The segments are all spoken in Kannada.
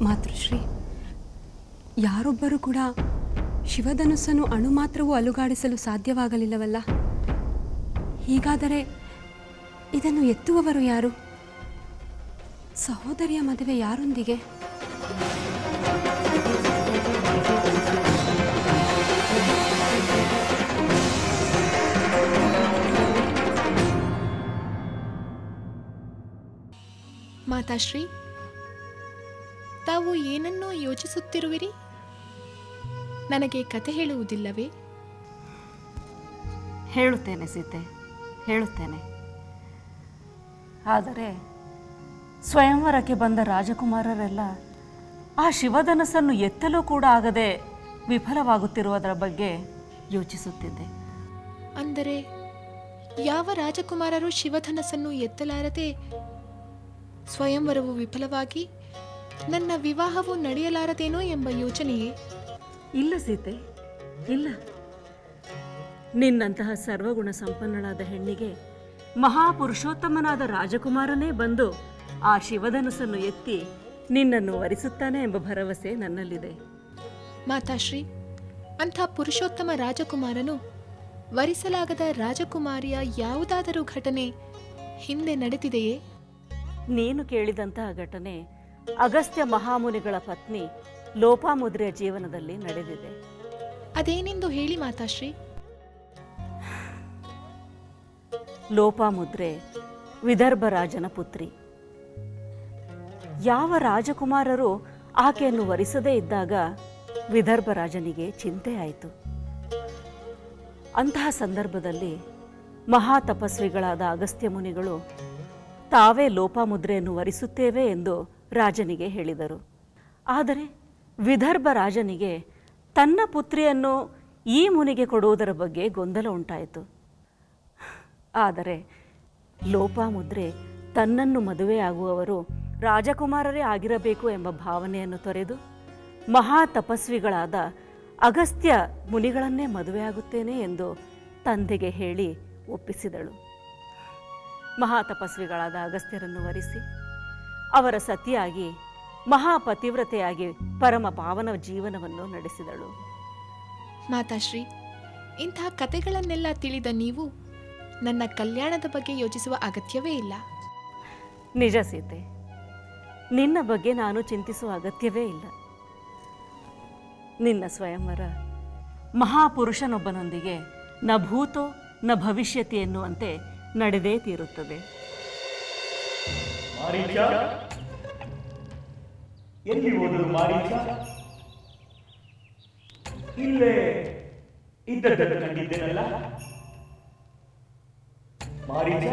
ಮಾತೃಶ್ರೀ, ಯಾರೊಬ್ಬರೂ ಕೂಡ ಶಿವಧನುಸ್ಸನ್ನು ಅಣು ಮಾತ್ರವೂ ಅಲುಗಾಡಿಸಲು ಸಾಧ್ಯವಾಗಲಿಲ್ಲವಲ್ಲ? ಹೀಗಾದರೆ ಇದನ್ನು ಎತ್ತುವವರು ಯಾರು? ಸಹೋದರಿಯ ಮದುವೆ ಯಾರೊಂದಿಗೆ? ಮಾತಾಶ್ರೀ, ತಾವು ಏನನ್ನೋ ಯೋಚಿಸುತ್ತಿರುವಿರಿ? ನನಗೆ ಕತೆ ಹೇಳುವುದಿಲ್ಲವೇ? ಹೇಳುತ್ತೇನೆ ಸೀತೆ, ಹೇಳುತ್ತೇನೆ. ಆದರೆ ಸ್ವಯಂವರಕ್ಕೆ ಬಂದ ರಾಜಕುಮಾರರೆಲ್ಲ ಆ ಶಿವಧನಸ್ಸನ್ನು ಎತ್ತಲೂ ಕೂಡ ಆಗದೆ ವಿಫಲವಾಗುತ್ತಿರುವುದರ ಬಗ್ಗೆ ಯೋಚಿಸುತ್ತಿದ್ದೆ. ಅಂದರೆ ಯಾವ ರಾಜಕುಮಾರರು ಶಿವಧನಸ್ಸನ್ನು ಎತ್ತಲಾರದೆ ಸ್ವಯಂವರವು ವಿಫಲವಾಗಿ ನನ್ನ ವಿವಾಹವು ನಡೆಯಲಾರದೇನೋ ಎಂಬ ಯೋಚನೆಯೇ? ಇಲ್ಲ ಸೀತೆ, ಇಲ್ಲ. ನಿನ್ನಂತಹ ಸರ್ವಗುಣ ಸಂಪನ್ನಳಾದ ಹೆಣ್ಣಿಗೆ ಮಹಾಪುರುಷೋತ್ತಮನಾದ ರಾಜಕುಮಾರನೇ ಬಂದು ಆ ಶಿವಧನುಸ್ಸನ್ನು ಎತ್ತಿ ನಿನ್ನನ್ನು ವರಿಸುತ್ತಾನೆ ಎಂಬ ಭರವಸೆ ನನ್ನಲ್ಲಿದೆ. ಮಾತಾಶ್ರೀ, ಅಂಥ ಪುರುಷೋತ್ತಮ ರಾಜಕುಮಾರನು ವರಿಸಲಾಗದ ರಾಜಕುಮಾರಿಯ ಯಾವುದಾದರೂ ಘಟನೆ ಹಿಂದೆ ನಡೆದಿದೆಯೇ? ನೀನು ಕೇಳಿದಂತಹ ಘಟನೆ ಅಗಸ್ತ್ಯ ಮಹಾಮುನಿಗಳ ಪತ್ನಿ ಲೋಪಾಮುದ್ರೆಯ ಜೀವನದಲ್ಲಿ ನಡೆದಿದೆ. ಅದೇನೆಂದು ಹೇಳಿ ಮಾತಾಶ್ರೀ. ಲೋಪಾಮುದ್ರೆ ವಿದರ್ಭ ರಾಜನ ಪುತ್ರಿ. ಯಾವ ರಾಜಕುಮಾರರು ಆಕೆಯನ್ನು ವರಿಸದೇ ಇದ್ದಾಗ ವಿದರ್ಭ ರಾಜನಿಗೆ ಚಿಂತೆ ಆಯಿತು. ಅಂತಹ ಸಂದರ್ಭದಲ್ಲಿ ಮಹಾ ತಪಸ್ವಿಗಳಾದ ಅಗಸ್ತ್ಯ ಮುನಿಗಳು ತಾವೇ ಲೋಪಾಮುದ್ರೆಯನ್ನು ವರಿಸುತ್ತೇವೆ ಎಂದು ರಾಜನಿಗೆ ಹೇಳಿದರು. ಆದರೆ ವಿದರ್ಭ ರಾಜನಿಗೆ ತನ್ನ ಪುತ್ರಿಯನ್ನು ಈ ಮುನಿಗೆ ಕೊಡುವುದರ ಬಗ್ಗೆ ಗೊಂದಲ ಉಂಟಾಯಿತು. ಆದರೆ ಲೋಪಾಮುದ್ರೆ ತನ್ನನ್ನು ಮದುವೆಯಾಗುವವರು ರಾಜಕುಮಾರರೇ ಆಗಿರಬೇಕು ಎಂಬ ಭಾವನೆಯನ್ನು ತೊರೆದು ಮಹಾ ತಪಸ್ವಿಗಳಾದ ಅಗಸ್ತ್ಯ ಮುನಿಗಳನ್ನೇ ಮದುವೆಯಾಗುತ್ತೇನೆ ಎಂದು ತಂದೆಗೆ ಹೇಳಿ ಒಪ್ಪಿಸಿದಳು. ಮಹಾತಪಸ್ವಿಗಳಾದ ಅಗಸ್ತ್ಯರನ್ನು ವರಿಸಿ ಅವರ ಸತಿಯಾಗಿ ಮಹಾಪತಿವ್ರತೆಯಾಗಿ ಪರಮ ಪಾವನ ಜೀವನವನ್ನು ನಡೆಸಿದಳು. ಮಾತಾಶ್ರೀ, ಇಂಥ ಕತೆಗಳನ್ನೆಲ್ಲ ತಿಳಿದ ನೀವು ನನ್ನ ಕಲ್ಯಾಣದ ಬಗ್ಗೆ ಯೋಚಿಸುವ ಅಗತ್ಯವೇ ಇಲ್ಲ. ನಿಜ ಸೀತೆ, ನಿನ್ನ ಬಗ್ಗೆ ನಾನು ಚಿಂತಿಸುವ ಅಗತ್ಯವೇ ಇಲ್ಲ. ನಿನ್ನ ಸ್ವಯಂವರ ಮಹಾಪುರುಷನೊಬ್ಬನೊಂದಿಗೆ ನ ಭೂತೋ ನ ಭವಿಷ್ಯತಿ ಎನ್ನುವಂತೆ ನಡೆದೇ ತೀರುತ್ತದೆ. ಎಲ್ಲಿ ಹೋದರು ಮಾರೀಚ? ಇಲ್ಲೇ ಇದ್ದದ್ದನ್ನು ಕಂಡಿದ್ದೇನಲ್ಲ. ಮಾರೀಚ,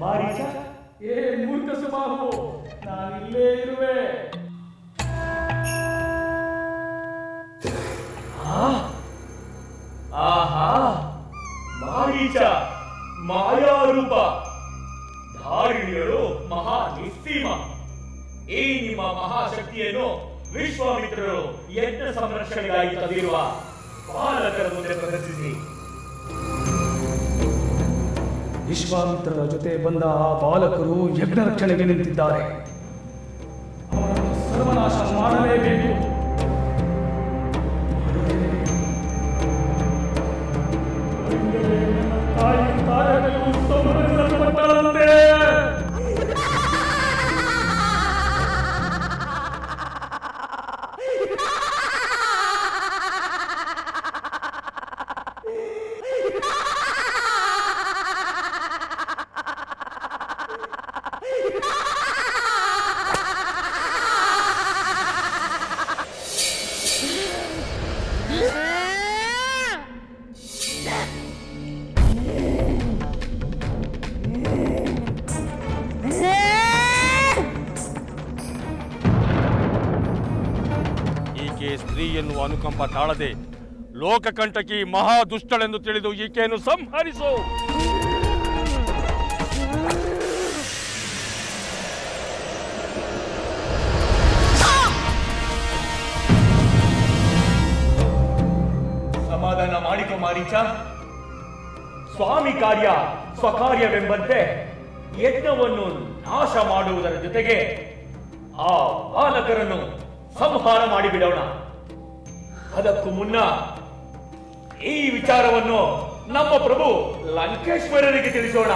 ಮಾರೀಚ, ಏ ಮೂರ್ಖ ಸ್ವಭಾವ, ನಾನಿಲ್ಲೇ ಇರುವೆ. ಆಹಾ, ಮಾರೀಚ ಮಾಯಾರೂಪ, ಧಾರಿಣಿಯರು ಮಹಾ ನಿಸ್ಸೀಮ. ಈ ನಿಮ್ಮ ಮಹಾಶಕ್ತಿಯನ್ನು ವಿಶ್ವಾಮಿತ್ರರು ಯಜ್ಞ ಸಂರಕ್ಷಣೆಗಾಗಿ ತಂದಿರುವ ಬಾಲಕರ ಮುಂದೆ ಪ್ರದರ್ಶಿಸಿ. ವಿಶ್ವಾಮಿತ್ರರ ಜೊತೆ ಬಂದ ಆ ಬಾಲಕರು ಯಜ್ಞ ರಕ್ಷಣೆಗೆ ನಿಂತಿದ್ದಾರೆ. ಅವರನ್ನು ಸರ್ವನಾಶ ಮಾಡಲೇಬೇಕು. ಸ್ತ್ರೀ ಎನ್ನುವ ಅನುಕಂಪ ತಾಳದೆ ಲೋಕಕಂಟಕಿ ಮಹಾ ದುಷ್ಟಳೆಂದು ತಿಳಿದು ಈಕೆಯನ್ನು ಸಂಹರಿಸು. ಸಮಾಧಾನ ಮಾಡಿಕೊ ಮಾರೀಚ. ಸ್ವಾಮಿ ಕಾರ್ಯ ಸ್ವಕಾರ್ಯವೆಂಬಂತೆ ಯಜ್ಞವನ್ನು ನಾಶ ಮಾಡುವುದರ ಜೊತೆಗೆ ಆ ಬಾಲಕರನ್ನು ಸಂಹಾರ ಮಾಡಿಬಿಡೋಣ. ಅದಕ್ಕೂ ಮುನ್ನ ಈ ವಿಚಾರವನ್ನು ನಮ್ಮ ಪ್ರಭು ಲಂಕೇಶ್ವರರಿಗೆ ತಿಳಿಸೋಣ.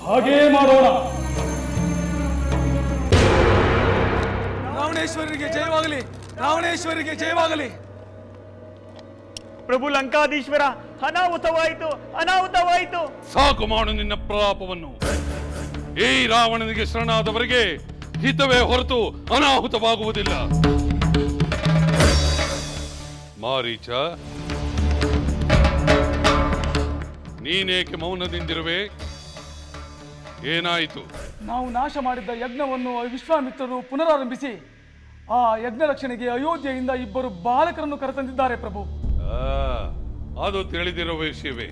ಹಾಗೇ ಮಾಡೋಣ. ರಾವಣೇಶ್ವರರಿಗೆ ಜಯವಾಗಲಿ, ರಾವಣೇಶ್ವರಿಗೆ ಜಯವಾಗಲಿ. ಪ್ರಭು ಲಂಕಾಧೀಶ್ವರ, ಅನಾಹುತವಾಯಿತು, ಅನಾಹುತವಾಯಿತು. ಸಾಕು ಮಾಡು ನಿನ್ನ ಪ್ರಲಾಪವನ್ನು. ಈ ರಾವಣನಿಗೆ ಶರಣಾದವರಿಗೆ ಹಿತವೇ ಹೊರತು ಅನಾಹುತವಾಗುವುದಿಲ್ಲ. ಮಾರೀಚ, ನೀನೇಕೆ ಮೌನದಿಂದಿರುವೆ? ಏನಾಯಿತು? ನಾವು ನಾಶ ಮಾಡಿದ್ದ ಯಜ್ಞವನ್ನು ವಿಶ್ವಾಮಿತ್ರರು ಪುನರಾರಂಭಿಸಿ ಆ ಯಜ್ಞ ರಕ್ಷಣೆಗೆ ಅಯೋಧ್ಯೆಯಿಂದ 2 ಬಾಲಕರನ್ನು ಕರೆತಂದಿದ್ದಾರೆ ಪ್ರಭು. ಅದು ತಿಳಿದಿರುವ ವಿಷಯವೇ.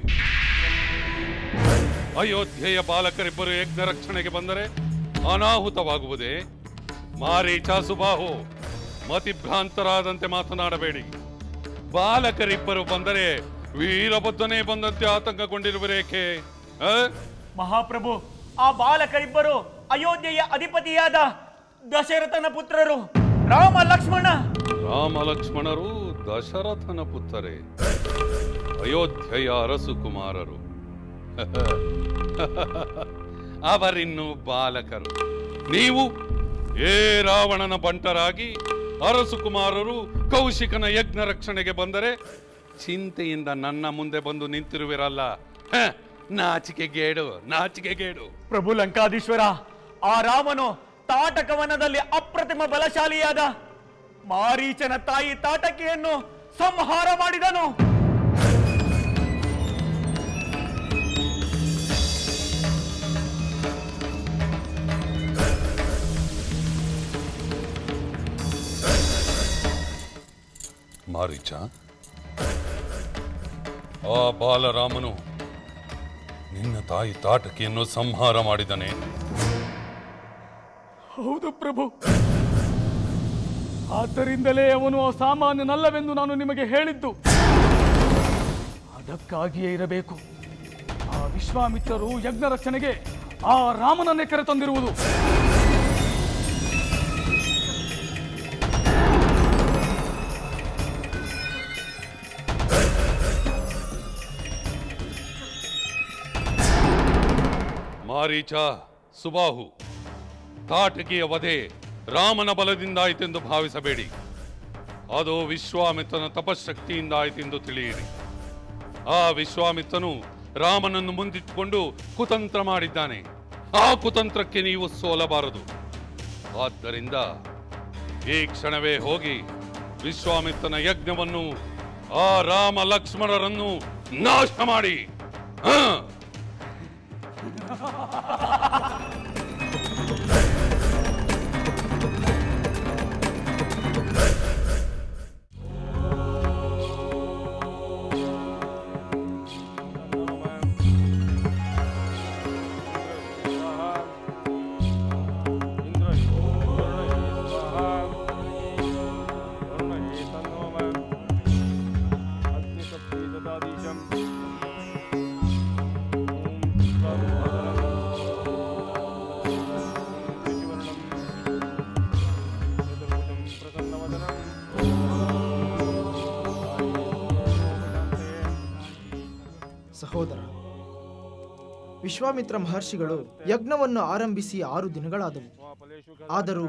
ಅಯೋಧ್ಯೆಯ ಬಾಲಕರಿಬ್ಬರು ಯಜ್ಞ ರಕ್ಷಣೆಗೆ ಬಂದರೆ ಅನಾಹುತವಾಗುವುದೇ? ಮಾರೀಚ, ಸುಬಾಹು, ಮತಿಭ್ರಾಂತರಾದಂತೆ ಮಾತನಾಡಬೇಡಿ. ಬಾಲಕರಿಬ್ಬರು ಬಂದರೆ ವೀರಭದ್ರನೇ ಬಂದಂತೆ ಆತಂಕಗೊಂಡಿರುವರೇಕೆ? ಮಹಾಪ್ರಭು, ಆ ಬಾಲಕರಿಬ್ಬರು ಅಯೋಧ್ಯೆಯ ಅಧಿಪತಿಯಾದ ದಶರಥನ ಪುತ್ರರು, ರಾಮ ಲಕ್ಷ್ಮಣ. ರಾಮ ಲಕ್ಷ್ಮಣರು ದಶರಥನ ಪುತ್ರರೇ? ಅಯೋಧ್ಯೆಯ ಅರಸು ಕುಮಾರರು. ಅವರಿನ್ನು ಬಾಲಕರು. ನೀವು ರಾವಣನ ಬಂಟರಾಗಿ ಅರಸು ಕುಮಾರರು ಕೌಶಿಕನ ಯಜ್ಞ ರಕ್ಷಣೆಗೆ ಬಂದರೆ ಚಿಂತೆಯಿಂದ ನನ್ನ ಮುಂದೆ ಬಂದು ನಿಂತಿರುವಿರಲ್ಲ. ನಾಚಿಕೆಗೇಡು, ನಾಚಿಕೆಗೇಡು. ಪ್ರಭು ಲಂಕಾಧೀಶ್ವರ, ಆ ರಾಮನು ತಾಟಕವನದಲ್ಲಿ ಅಪ್ರತಿಮ ಬಲಶಾಲಿಯಾದ ಮಾರೀಚನ ತಾಯಿ ತಾಟಕಿಯನ್ನು ಸಂಹಾರ ಮಾಡಿದನು. ಮಾರೀಚ, ಆ ಬಾಲರಾಮನು ನಿನ್ನ ತಾಯಿ ತಾಟಕಿಯನ್ನು ಸಂಹಾರ ಮಾಡಿದನೆ? ಹೌದು ಪ್ರಭು. ಆದ್ದರಿಂದಲೇ ಅವನು ಸಾಮಾನ್ಯನಲ್ಲವೆಂದು ನಾನು ನಿಮಗೆ ಹೇಳಿದ್ದು. ಅದಕ್ಕಾಗಿಯೇ ಇರಬೇಕು ಆ ವಿಶ್ವಾಮಿತ್ರರು ಯಜ್ಞ ರಕ್ಷಣೆಗೆ ಆ ರಾಮನನ್ನೇ ಕರೆತಂದಿರುವುದು. ಮಾರೀಚ, ಸುಬಾಹು, ತಾಟಕಿಯ ವಧೆ ರಾಮನ ಬಲದಿಂದಾಯಿತೆಂದು ಭಾವಿಸಬೇಡಿ. ಅದು ವಿಶ್ವಾಮಿತ್ರನ ತಪಶಕ್ತಿಯಿಂದ ಆಯಿತೆಂದು ತಿಳಿಯಿರಿ. ಆ ವಿಶ್ವಾಮಿತ್ರನು ರಾಮನನ್ನು ಮುಂದಿಟ್ಟುಕೊಂಡು ಕುತಂತ್ರ ಮಾಡಿದ್ದಾನೆ. ಆ ಕುತಂತ್ರಕ್ಕೆ ನೀವು ಸೋಲಬಾರದು. ಆದ್ದರಿಂದ ಈ ಕ್ಷಣವೇ ಹೋಗಿ ವಿಶ್ವಾಮಿತ್ರನ ಯಜ್ಞವನ್ನು, ಆ ರಾಮ ಲಕ್ಷ್ಮಣರನ್ನು ನಾಶ ಮಾಡಿ. ಸಹೋದರ, ವಿಶ್ವಾಮಿತ್ರ ಮಹರ್ಷಿಗಳು ಯಜ್ಞವನ್ನು ಆರಂಭಿಸಿ 6 ದಿನಗಳಾದವು. ಆದರೂ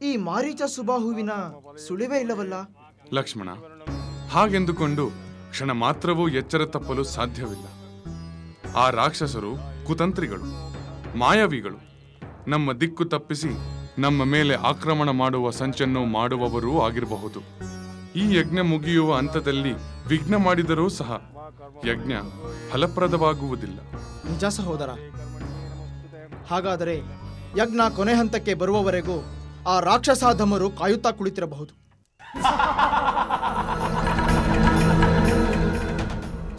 ಈ ಮಾರೀಚ ಸುಬಾಹುವಿನ ಸುಳಿವೇ ಇಲ್ಲವಲ್ಲ? ಲಕ್ಷ್ಮಣ, ಹಾಗೆಂದುಕೊಂಡು ಕ್ಷಣ ಮಾತ್ರವೂ ಎಚ್ಚರ ತಪ್ಪಲು ಸಾಧ್ಯವಿಲ್ಲ. ಆ ರಾಕ್ಷಸರು ಕುತಂತ್ರಿಗಳು, ಮಾಯಾವಿಗಳು. ನಮ್ಮ ದಿಕ್ಕು ತಪ್ಪಿಸಿ ನಮ್ಮ ಮೇಲೆ ಆಕ್ರಮಣ ಮಾಡುವ ಸಂಚನ್ನು ಮಾಡುವವರೂ ಆಗಿರಬಹುದು. ಈ ಯಜ್ಞ ಮುಗಿಯುವ ಹಂತದಲ್ಲಿ ವಿಘ್ನ ಮಾಡಿದರೂ ಸಹ ಯಜ್ಞ ಫಲಪ್ರದವಾಗುವುದಿಲ್ಲ. ನಿಜ ಸಹೋದರ. ಹಾಗಾದರೆ ಯಜ್ಞ ಕೊನೆ ಹಂತಕ್ಕೆ ಬರುವವರೆಗೂ ಆ ರಾಕ್ಷಸಾಧಮರು ಕಾಯುತ್ತಾ ಕುಳಿತಿರಬಹುದು.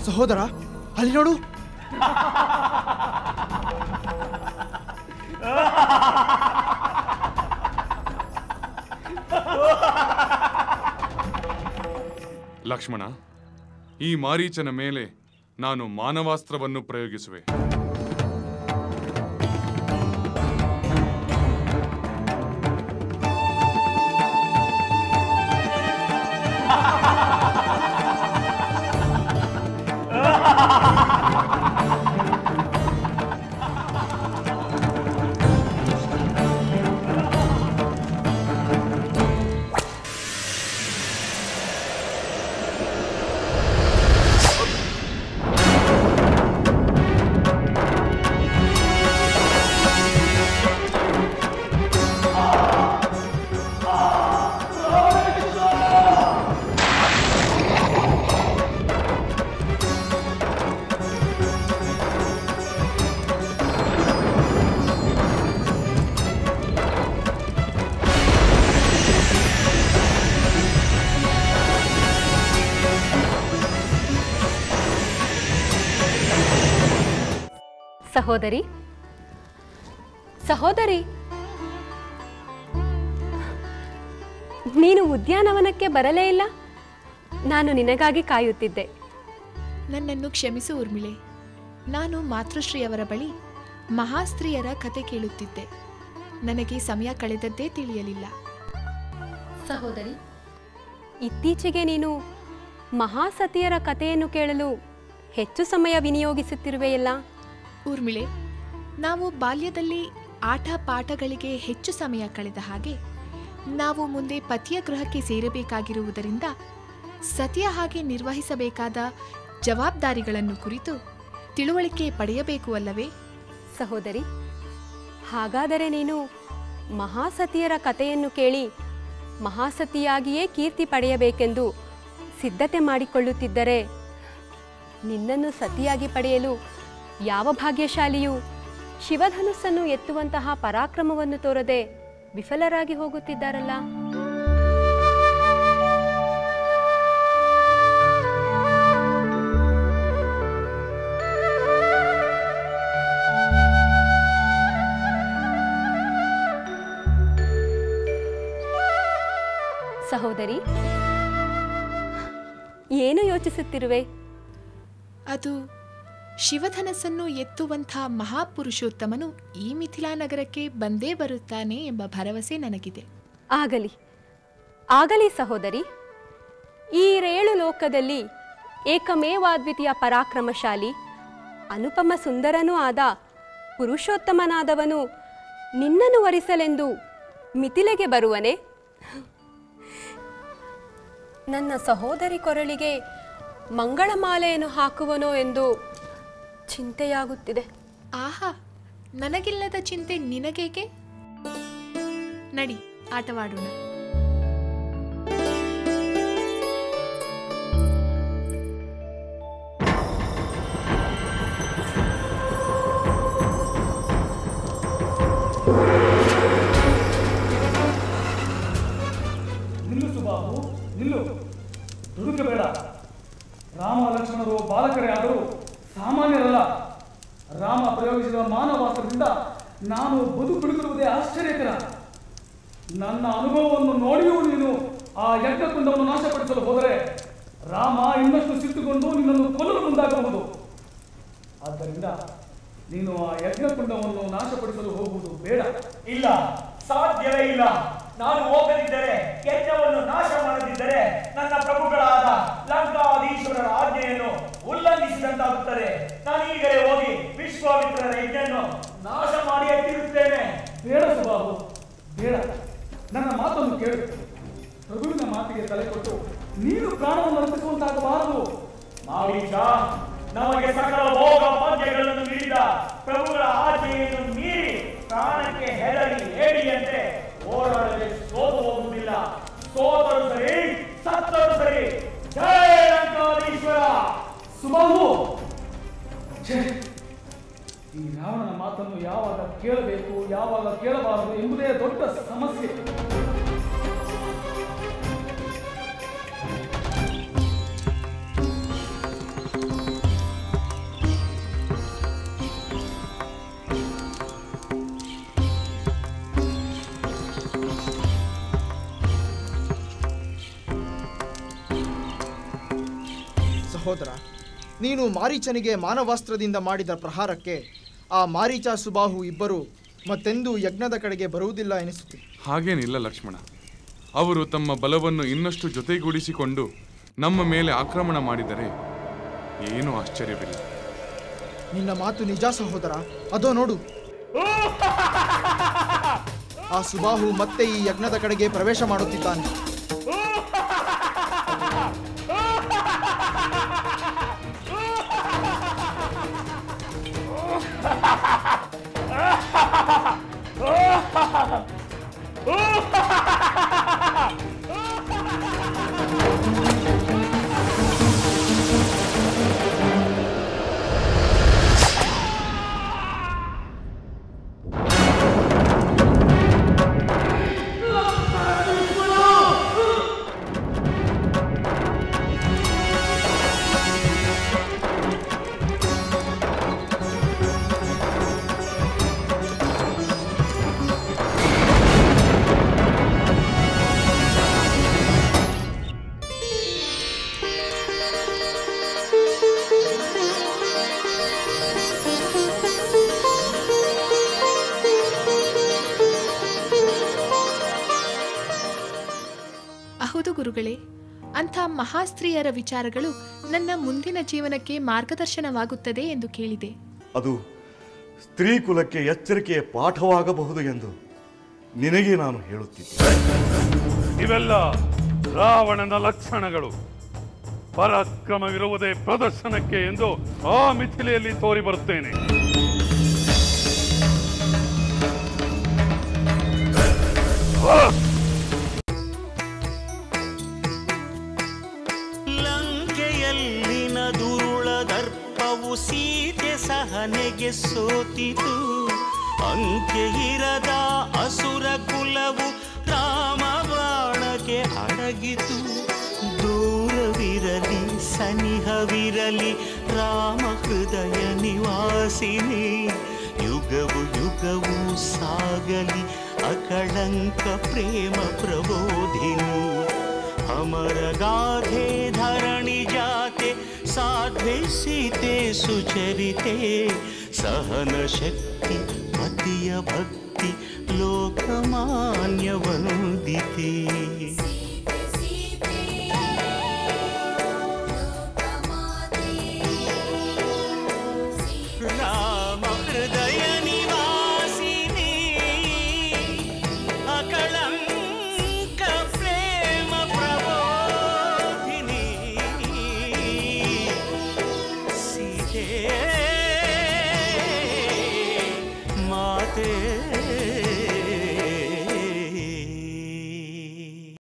ಸಹೋದರ, ಅಲ್ಲಿ ನೋಡು. ಲಕ್ಷ್ಮಣ, ಈ ಮಾರೀಚನ ಮೇಲೆ ನಾನು ಮಾನವಾಸ್ತ್ರವನ್ನು ಪ್ರಯೋಗಿಸುವೆ. ಸಹೋದರಿ ಸಹೋದರಿ, ನೀನು ಉದ್ಯಾನವನಕ್ಕೆ ಬರಲೇ ಇಲ್ಲ. ನಾನು ನಿನಗಾಗಿ ಕಾಯುತ್ತಿದ್ದೆ. ನನ್ನನ್ನು ಕ್ಷಮಿಸು ಊರ್ಮಿಳೆ. ನಾನು ಮಾತೃಶ್ರೀಯವರ ಬಳಿ ಮಹಾಸ್ತ್ರೀಯರ ಕತೆ ಕೇಳುತ್ತಿದ್ದೆ. ನನಗೆ ಸಮಯ ಕಳೆದದ್ದೇ ತಿಳಿಯಲಿಲ್ಲ. ಸಹೋದರಿ, ಇತ್ತೀಚೆಗೆ ನೀನು ಮಹಾಸತಿಯರ ಕಥೆಯನ್ನು ಕೇಳಲು ಹೆಚ್ಚು ಸಮಯ ವಿನಿಯೋಗಿಸುತ್ತಿರುವೆಯಲ್ಲ? ಊರ್ಮಿಳೆ, ನಾವು ಬಾಲ್ಯದಲ್ಲಿ ಆಟ ಪಾಠಗಳಿಗೆ ಹೆಚ್ಚು ಸಮಯ ಕಳೆದ ಹಾಗೆ ನಾವು ಮುಂದೆ ಪತಿಯ ಗೃಹಕ್ಕೆ ಸೇರಬೇಕಾಗಿರುವುದರಿಂದ ಸತಿಯ ಹಾಗೆ ನಿರ್ವಹಿಸಬೇಕಾದ ಜವಾಬ್ದಾರಿಗಳನ್ನು ಕುರಿತು ತಿಳುವಳಿಕೆ ಪಡೆಯಬೇಕು ಅಲ್ಲವೇ? ಸಹೋದರಿ, ಹಾಗಾದರೆ ನೀನು ಮಹಾಸತಿಯರ ಕಥೆಯನ್ನು ಕೇಳಿ ಮಹಾಸತಿಯಾಗಿಯೇ ಕೀರ್ತಿ ಪಡೆಯಬೇಕೆಂದು ಸಿದ್ಧತೆ ಮಾಡಿಕೊಳ್ಳುತ್ತಿದ್ದರೆ ನಿನ್ನನ್ನು ಸತಿಯಾಗಿ ಪಡೆಯಲು ಯಾವ ಭಾಗ್ಯಶಾಲಿಯೂ ಶಿವಧನುಸ್ಸನ್ನು ಎತ್ತುವಂತಹ ಪರಾಕ್ರಮವನ್ನು ತೋರದೆ ವಿಫಲರಾಗಿ ಹೋಗುತ್ತಿದ್ದಾರಲ್ಲ? ಸಹೋದರಿ, ಏನು ಯೋಚಿಸುತ್ತಿರುವೆ? ಅದು ಶಿವಧನಸ್ಸನ್ನು ಎತ್ತುವಂಥ ಮಹಾಪುರುಷೋತ್ತಮನು ಈ ಮಿಥಿಲಾ ನಗರಕ್ಕೆ ಬಂದೇ ಬರುತ್ತಾನೆ ಎಂಬ ಭರವಸೆ ನನಗಿದೆ. ಆಗಲಿ ಆಗಲಿ ಸಹೋದರಿ. ಈ 7 ಲೋಕದಲ್ಲಿ ಏಕಮೇವಾದ್ವಿತೀಯ ಪರಾಕ್ರಮಶಾಲಿ ಅನುಪಮ ಸುಂದರನೂ ಆದ ಪುರುಷೋತ್ತಮನಾದವನು ನಿನ್ನನ್ನು ವರಿಸಲೆಂದು ಮಿಥಿಲೆಗೆ ಬರುವನೆ? ನನ್ನ ಸಹೋದರಿ ಕೊರಳಿಗೆ ಮಂಗಳಮಾಲೆಯನ್ನು ಹಾಕುವನೋ ಎಂದು ಚಿಂತೆಯಾಗುತ್ತಿದೆ. ಆಹಾ, ನನಗಿಲ್ಲದ ಚಿಂತೆ ನಿನಗೇಕೆ? ನಡಿ, ಆಟವಾಡೋಣ. ನಿಲ್ಲು ಸುಬಾಹು, ನಿಲ್ಲು. ದುಡುಕಬೇಡ. ರಾಮ ಲಕ್ಷ್ಮಣರು ಬಾಲಕರೇ ಆದರೂ ಸಾಮಾನ್ಯರಲ್ಲ. ರಾಮ ಪ್ರಯೋಗಿಸಿದ ಮಾನವಾಸ್ತ್ರದಿಂದ ನಾನು ಬದುಕುಳಿದಿರುವುದೇ ಆಶ್ಚರ್ಯಕರ. ನನ್ನ ಅನುಭವವನ್ನು ನೋಡಿಯೂ ನೀನು ಆ ಯಜ್ಞಕುಂಡವನ್ನು ನಾಶಪಡಿಸಲು ಹೋದರೆ ರಾಮ ಇನ್ನಷ್ಟು ಸಿಟ್ಟುಕೊಂಡು ನಿನ್ನನ್ನು ಕೊಲ್ಲಲು ಮುಂದಾಗಬಹುದು. ಆದ್ದರಿಂದ ನೀನು ಆ ಯಜ್ಞಕುಂಡವನ್ನು ನಾಶಪಡಿಸಲು ಹೋಗುವುದು ಬೇಡ. ಇಲ್ಲ, ಸಾಧ್ಯವೇ ಇಲ್ಲ. ನಾನು ಹೋಗದಿದ್ದರೆ, ಯಜ್ಞವನ್ನು ನಾಶ ಮಾಡದಿದ್ದರೆ ನನ್ನ ಪ್ರಭುಗಳಾದ ಲಂಕಾಧೀಶ್ವರರ ಆಜ್ಞೆಯನ್ನು ಉಲ್ಲಂಘಿಸಿದಂತಾಗುತ್ತದೆ. ನಾನು ಈಗಲೇ ಹೋಗಿ ವಿಶ್ವಾಮಿತ್ರರ ಯಜ್ಞವನ್ನು ನಾಶ ಮಾಡಿಯೇ ತೀರುತ್ತೇನೆ. ಬೇಡ ಸುಬಾಹು, ಬೇಡ. ನನ್ನ ಮಾತನ್ನು ಕೇಳು. ಪ್ರಭುವಿನ ಮಾತಿಗೆ ತಲೆ ಕೊಟ್ಟು ನೀನು ಪ್ರಾಣವನ್ನು ಅರ್ಪಿಸುವಂತಾಗಬಾರದು. ಮಾರೀಚ, ನಮಗೆ ಸಕಲ ಭೋಗ ಭಾಗ್ಯಗಳನ್ನು ನೀಡಿದ ಪ್ರಭುಗಳ ಆಜ್ಞೆಯನ್ನು ಮೀರಿ ಪ್ರಾಣಕ್ಕೆ ಹೆದರಿ ಹೇಡಿಯಂತೆ ಹೋರಾಡದೆ ಸೋತು ಹೋಗುವುದಿಲ್ಲ. ಸೋತರು ಸರಿ, ಸತ್ತರು ಸರಿ. ಜಯ ಲಂಕಾಧೀಶ್ವರ. ಸುಬಾಹು, ಈ ರಾವಣನ ಮಾತನ್ನು ಯಾವಾಗ ಕೇಳಬೇಕು, ಯಾವಾಗ ಕೇಳಬಾರದು ಎಂಬುದೇ ದೊಡ್ಡ ಸಮಸ್ಯೆ. ಸಹೋದರ, ನೀನು ಮಾರೀಚನಿಗೆ ಮಾನವಾಸ್ತ್ರದಿಂದ ಮಾಡಿದ ಪ್ರಹಾರಕ್ಕೆ ಆ ಮಾರೀಚ ಸುಬಾಹು ಇಬ್ಬರು ಮತ್ತೆಂದೂ ಯಜ್ಞದ ಕಡೆಗೆ ಬರುವುದಿಲ್ಲ ಎನಿಸುತ್ತೆ. ಹಾಗೇನಿಲ್ಲ ಲಕ್ಷ್ಮಣ. ಅವರು ತಮ್ಮ ಬಲವನ್ನು ಇನ್ನಷ್ಟು ಜೊತೆಗೂಡಿಸಿಕೊಂಡು ನಮ್ಮ ಮೇಲೆ ಆಕ್ರಮಣ ಮಾಡಿದರೆ ಏನೂ ಆಶ್ಚರ್ಯವಿಲ್ಲ. ನಿನ್ನ ಮಾತು ನಿಜ ಸಹೋದರ. ಅದೋ ನೋಡು, ಆ ಸುಬಾಹು ಮತ್ತೆ ಈ ಯಜ್ಞದ ಕಡೆಗೆ ಪ್ರವೇಶ ಮಾಡುತ್ತಿದ್ದಾನೆ. ಹೌದು ಗುರುಗಳೇ, ಅಂಥ ಮಹಾಸ್ತ್ರೀಯರ ವಿಚಾರಗಳು ನನ್ನ ಮುಂದಿನ ಜೀವನಕ್ಕೆ ಮಾರ್ಗದರ್ಶನವಾಗುತ್ತದೆ ಎಂದು ಕೇಳಿದೆ. ಅದು ಸ್ತ್ರೀ ಕುಲಕ್ಕೆ ಎಚ್ಚರಿಕೆಯ ಪಾಠವಾಗಬಹುದು ಎಂದು ನಿನಗೆ ನಾನು ಹೇಳುತ್ತಿದ್ದೆ. ಇವೆಲ್ಲ ರಾವಣನ ಲಕ್ಷಣಗಳು. ಪರಾಕ್ರಮವಿರುವುದೇ ಪ್ರದರ್ಶನಕ್ಕೆ ಎಂದು ಆ ಮಿಥಿಲೆಯಲ್ಲಿ ತೋರಿ ಬರುತ್ತೇನೆ. ಲಂಕೆಯಲ್ಲಿನ ದುರುಳ ದರ್ಪವು ಸೀತೆ ಸಹನೆಗೆ ಸೋತಿತು. ಅಂಕೆ ಇರದ ಅಸುರ ಕುಲವು ರಾಮ ಬಾಣಕ್ಕೆ ಅಡಗಿತು. ದೂರವಿರಲಿ ಸನಿಹವಿರಲಿ ರಾಮ ಹೃದಯ ನಿವಾಸಿನಿ. ಯುಗವು ಯುಗವು ಸಾಗಲಿ ಅಕಳಂಕ ಪ್ರೇಮ ಪ್ರಬೋಧಿನಿ. ಅಮರ ಗಾಧೆ ಧರಣಿ ಜಾತೆ ಸಾಧ್ವೆ ಸೀತೆ ಸುಚರಿತೆ. ಸಹನ ಶಕ್ತಿ ಪತಿಯ ಭಕ್ತಿ ಲೋಕಮಾನ್ಯ ವಂದಿತೆ.